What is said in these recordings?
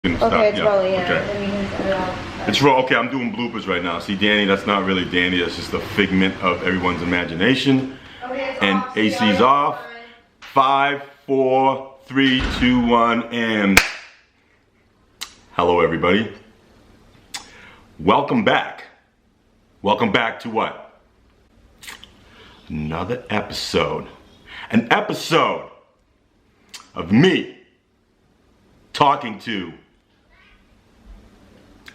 Okay, it's yeah. rolling, yeah. Okay. Then you can set it off. It's roll. Okay, I'm doing bloopers right now. See, Danny, that's not really Danny. That's just a figment of everyone's imagination. Okay, it's And off, so AC's y'all off. fine. 5, 4, 3, 2, 1, and hello, everybody. Welcome back. Welcome back to what? Another episode. An episode of me talking to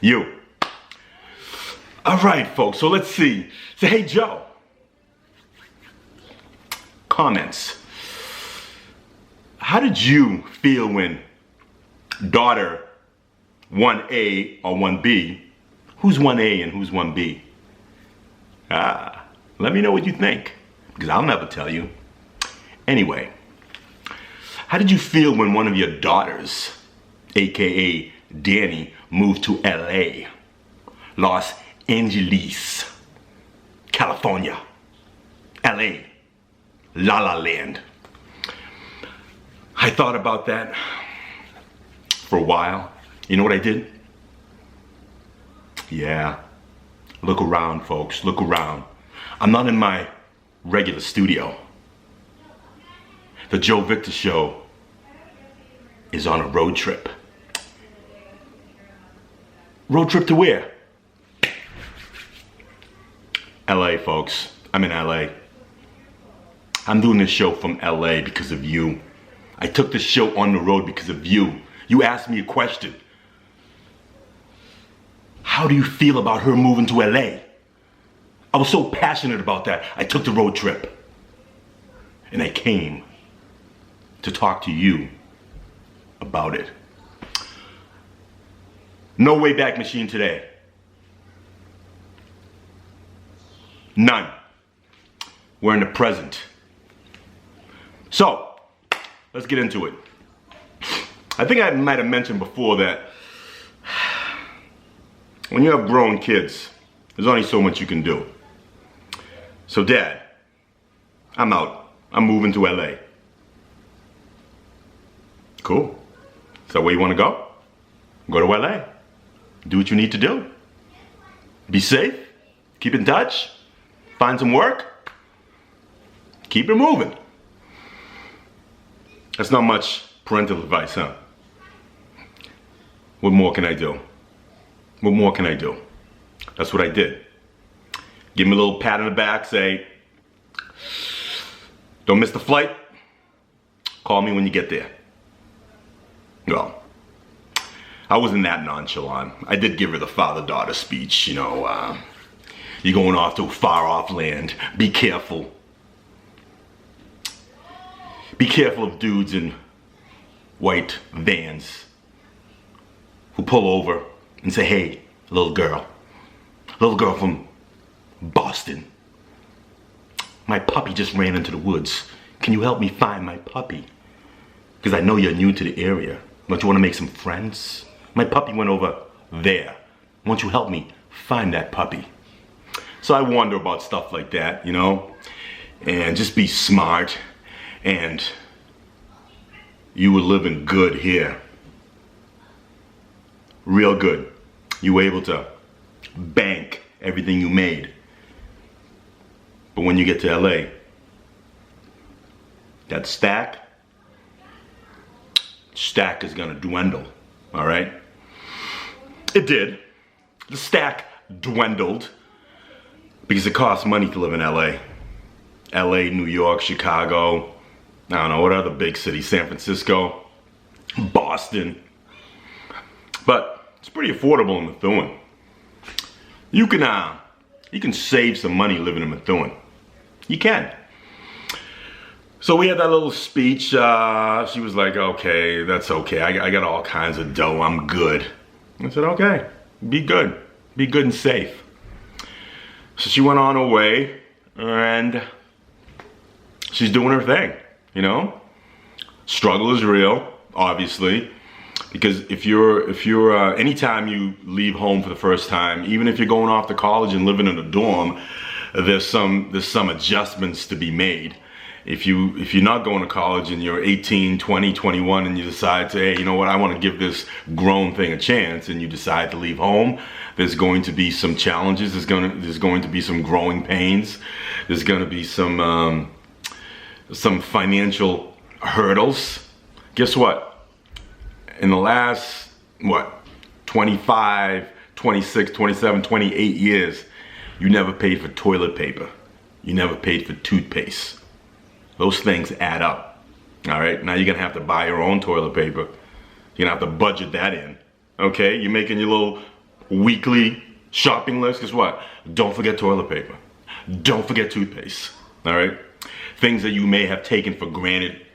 you. All right, folks, so let's see. Say, hey, Joe. Comments. How did you feel when daughter 1A or 1B, who's 1A and who's 1B? Let me know what you think, because I'll never tell you. Anyway, how did you feel when one of your daughters, aka Danny, moved to LA, Los Angeles, California, LA, La La Land? I thought about that for a while. You know what I did? Yeah, look around, folks, look around. I'm not in my regular studio. The Joe Victor Show is on a road trip. Road trip to where? LA, folks. I'm in LA. I'm doing this show from LA because of you. I took this show on the road because of you. You asked me a question. How do you feel about her moving to LA? I was so passionate about that. I took the road trip. And I came to talk to you about it. No Wayback Machine today. None. We're in the present. So, let's get into it. I think I might have mentioned before that when you have grown kids, there's only so much you can do. So, Dad, I'm out. I'm moving to LA. Cool. Is that where you want to go? Go to LA. Do what you need to do. Be safe. Keep in touch. Find some work. Keep it moving. That's not much parental advice, huh? What more can I do? What more can I do? That's what I did. Give me a little pat on the back, say, don't miss the flight. Call me when you get there. Well, I wasn't that nonchalant. I did give her the father-daughter speech, you know, you're going off to a far-off land. Be careful. Be careful of dudes in white vans who pull over and say, hey, little girl from Boston, my puppy just ran into the woods. Can you help me find my puppy? Because I know you're new to the area. Don't you want to make some friends? My puppy went over there. Won't you help me find that puppy? So I wonder about stuff like that, you know, and just be smart, and you were living good here. Real good. You were able to bank everything you made. But when you get to LA, that stack is gonna dwindle, all right? It did. The stack dwindled because it costs money to live in LA. LA, New York, Chicago, I don't know, what other big cities, San Francisco, Boston. But it's pretty affordable in Methuen. You can save some money living in Methuen. You can. So we had that little speech. She was like, okay, that's okay. I got all kinds of dough. I'm good. I said, okay, be good. Be good and safe. So she went on her way, and she's doing her thing, you know? Struggle is real, obviously, because if you're anytime you leave home for the first time, even if you're going off to college and living in a dorm, there's some adjustments to be made. if you're not going to college and you're 18, 20, 21 and you decide to, hey, you know what, I want to give this grown thing a chance, and you decide to leave home, there's going to be some challenges. There's going to be some growing pains. There's going to be some financial hurdles. Guess what? In the last, 25, 26, 27, 28 years, you never paid for toilet paper. You never paid for toothpaste. Those things add up. All right, now you're gonna have to buy your own toilet paper. You're gonna have to budget that in. Okay, you're making your little weekly shopping list. Guess what? Don't forget toilet paper. Don't forget toothpaste. All right, things that you may have taken for granted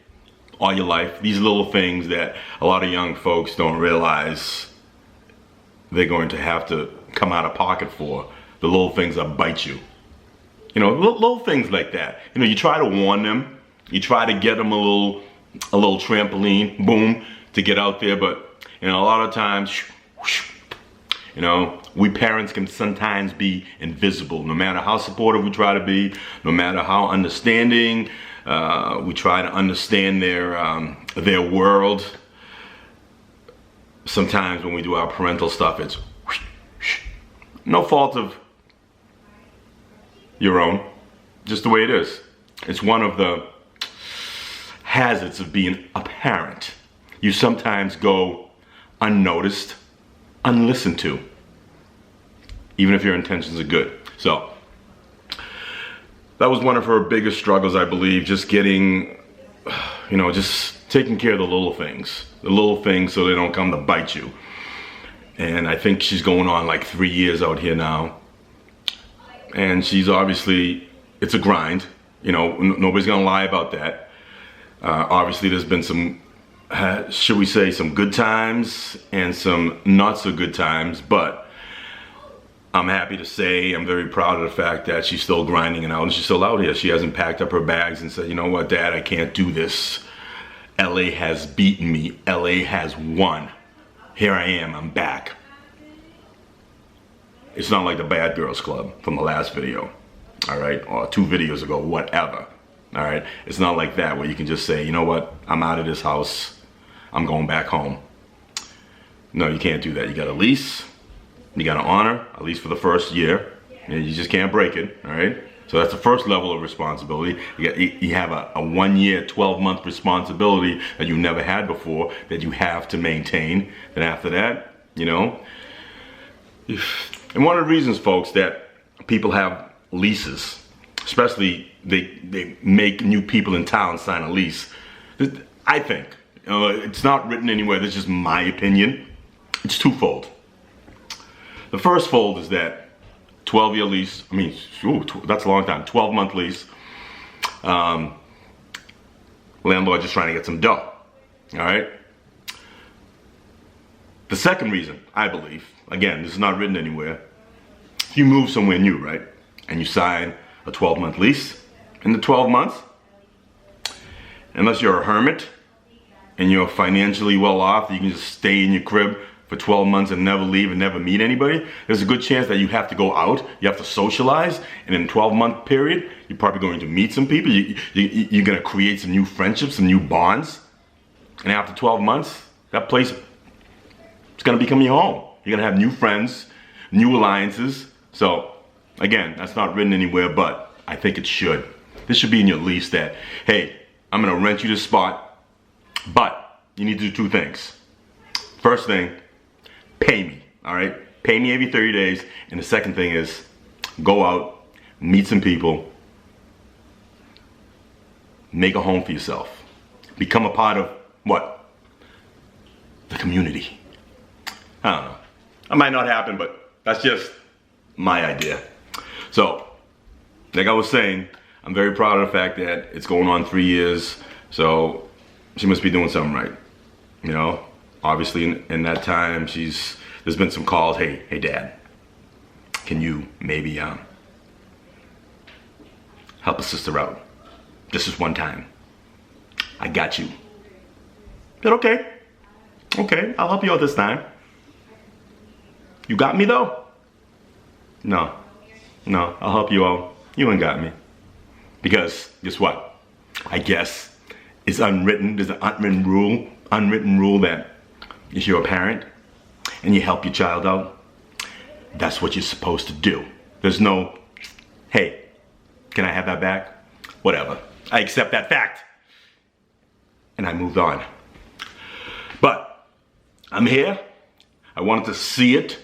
all your life. These little things that a lot of young folks don't realize they're going to have to come out of pocket for. The little things that bite you. You know, little things like that. You know, you try to warn them. You try to get them a little trampoline, boom, to get out there. But, you know, a lot of times, you know, we parents can sometimes be invisible. No matter how supportive we try to be, no matter how understanding we try to understand their world. Sometimes when we do our parental stuff, it's no fault of your own, just the way it is. It's one of the hazards of being a parent. You sometimes go unnoticed, unlistened to, even if your intentions are good. So that was one of her biggest struggles, I believe, just getting, you know, just taking care of the little things so they don't come to bite you. And I think she's going on like 3 years out here now. And she's obviously, it's a grind, you know, nobody's gonna lie about that. Obviously there's been some, should we say, some good times and some not so good times, but I'm happy to say I'm very proud of the fact that she's still grinding it out and she's still out here. She hasn't packed up her bags and said, you know what, Dad, I can't do this. LA has beaten me, LA has won. Here I am, I'm back. It's not like the Bad Girls Club from the last video, all right, or 2 videos ago, whatever, all right? It's not like that where you can just say, you know what, I'm out of this house, I'm going back home. No, you can't do that. You got a lease, you got to honor, at least for the first year, and you just can't break it, all right? So that's the first level of responsibility. You have a 1 year, 12-month responsibility that you never had before that you have to maintain. And after that, you know, and one of the reasons, folks, that people have leases, especially they make new people in town sign a lease, I think, it's not written anywhere, this is just my opinion, it's twofold. The first fold is that 12-year lease, I mean, that's a long time, 12-month lease, landlord just trying to get some dough, all right? The second reason, I believe, again, this is not written anywhere, if you move somewhere new, right, and you sign a 12-month lease, in the 12 months, unless you're a hermit and you're financially well off, you can just stay in your crib for 12 months and never leave and never meet anybody, there's a good chance that you have to go out, you have to socialize, and in a 12-month period, you're probably going to meet some people, you're gonna create some new friendships, some new bonds, and after 12 months, that place is gonna become your home. You're gonna have new friends, new alliances. So again, that's not written anywhere, but I think it should. This should be in your lease that, hey, I'm gonna rent you this spot, but you need to do 2 things. First thing, pay me, all right? Pay me every 30 days. And the second thing is go out, meet some people, make a home for yourself. Become a part of what? The community. I don't know. That might not happen, but that's just my idea. So, like I was saying, I'm very proud of the fact that it's going on 3 years. So she must be doing something right, you know? Obviously, in that time, there's been some calls. Hey, Dad, can you maybe help a sister out? This is one time. I got you. I said, okay, I'll help you out this time. You got me though? No, I'll help you out. You ain't got me. Because guess what? I guess, is unwritten. There's an unwritten rule that if you're a parent and you help your child out, that's what you're supposed to do. There's no, hey, can I have that back? Whatever. I accept that fact. And I moved on. But I'm here. I wanted to see it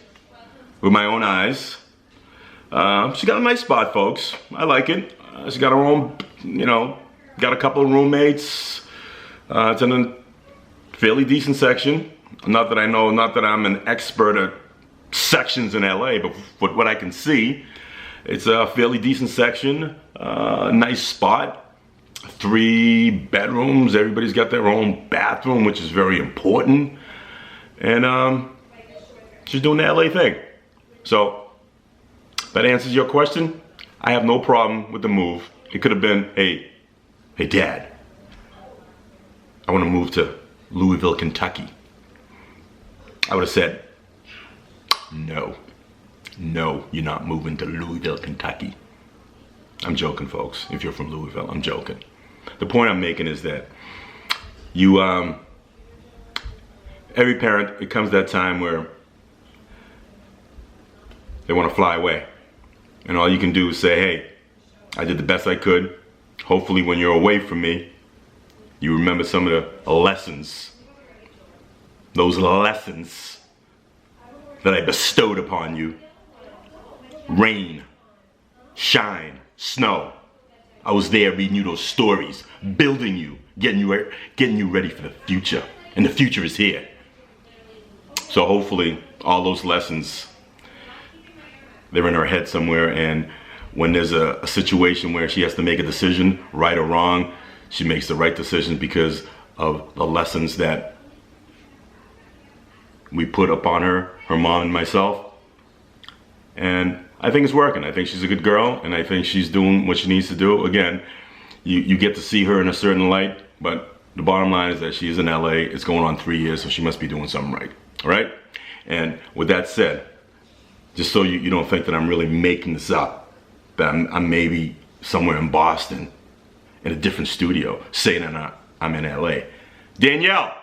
with my own eyes. She got a nice spot, folks. I like it. She got her own, got a couple of roommates. It's in a fairly decent section. Not that I'm an expert at sections in LA, but what I can see, it's a fairly decent section. Nice spot. 3 bedrooms. Everybody's got their own bathroom, which is very important. And she's doing the LA thing. So that answers your question. I have no problem with the move. It could have been, hey Dad, I want to move to Louisville, Kentucky. I would have said, no, you're not moving to Louisville, Kentucky. I'm joking, folks. If you're from Louisville, I'm joking. The point I'm making is that you, every parent, it comes that time where they want to fly away. And all you can do is say, hey, I did the best I could. Hopefully when you're away from me, you remember some of the lessons. Those lessons that I bestowed upon you. Rain, shine, snow. I was there reading you those stories, building you, getting you ready for the future. And the future is here. So hopefully all those lessons, they're in her head somewhere, and when there's a situation where she has to make a decision, right or wrong, she makes the right decision because of the lessons that we put upon her mom and myself. And I think it's working. I think she's a good girl, and I think she's doing what she needs to do. Again, you get to see her in a certain light, but the bottom line is that she's in LA. It's going on 3 years, so she must be doing something right. All right? And with that said, just so you don't think that I'm really making this up, that I'm maybe somewhere in Boston in a different studio saying that I'm in LA. Danielle,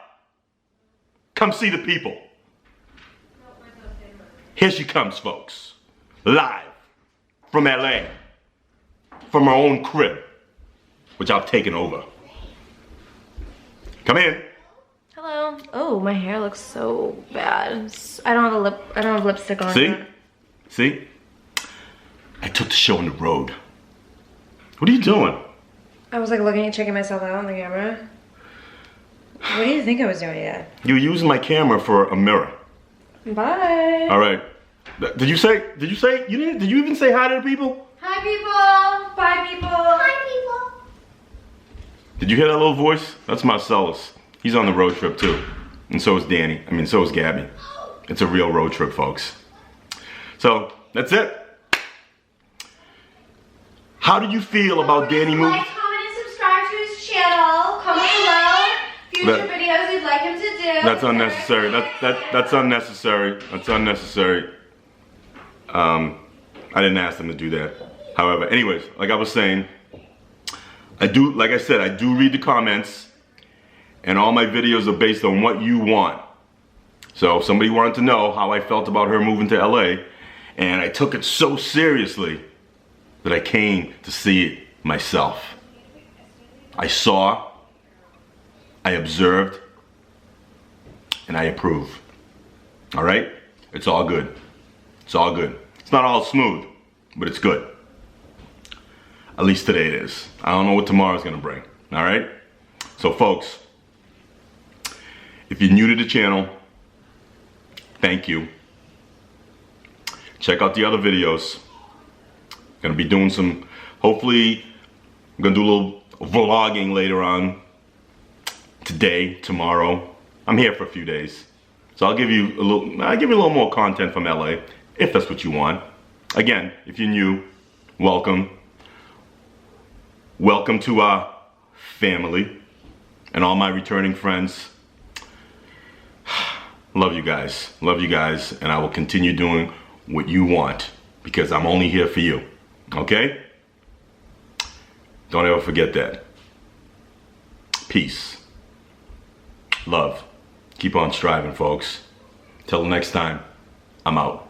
come see the people. Here she comes, folks. Live from LA, from her own crib, which I've taken over. Come in. Hello. Oh, my hair looks so bad. I don't have lipstick on. See? I took the show on the road. What are you doing? I was like checking myself out on the camera. What do you think I was doing yet? You were using my camera for a mirror. Bye. All right. Did you even say hi to the people? Hi people. Bye people. Hi, people. Did you hear that little voice? That's Marcellus. He's on the road trip too. And so is Danny. So is Gabby. It's a real road trip, folks. So, that's it. How did you feel about Danny moving? Like, comment, and subscribe to his channel. Comment below future videos you'd like him to do. That's unnecessary. That's unnecessary. That's unnecessary. I didn't ask them to do that. However, anyways, like I was saying, like I said, I do read the comments, and all my videos are based on what you want. So if somebody wanted to know how I felt about her moving to LA, and I took it so seriously that I came to see it myself. I saw, I observed, and I approve. All right? It's all good. It's all good. It's not all smooth, but it's good. At least today it is. I don't know what tomorrow's gonna bring. All right? So folks, if you're new to the channel, thank you. Check out the other videos. Gonna be doing some, hopefully, I'm gonna do a little vlogging later on. Today, tomorrow. I'm here for a few days. So I'll give you a little more content from LA, if that's what you want. Again, if you're new, welcome. Welcome to our family and all my returning friends. Love you guys, and I will continue doing what you want because I'm only here for you, okay? Don't ever forget that. peace, love. Keep on striving, folks. Till next time, I'm out.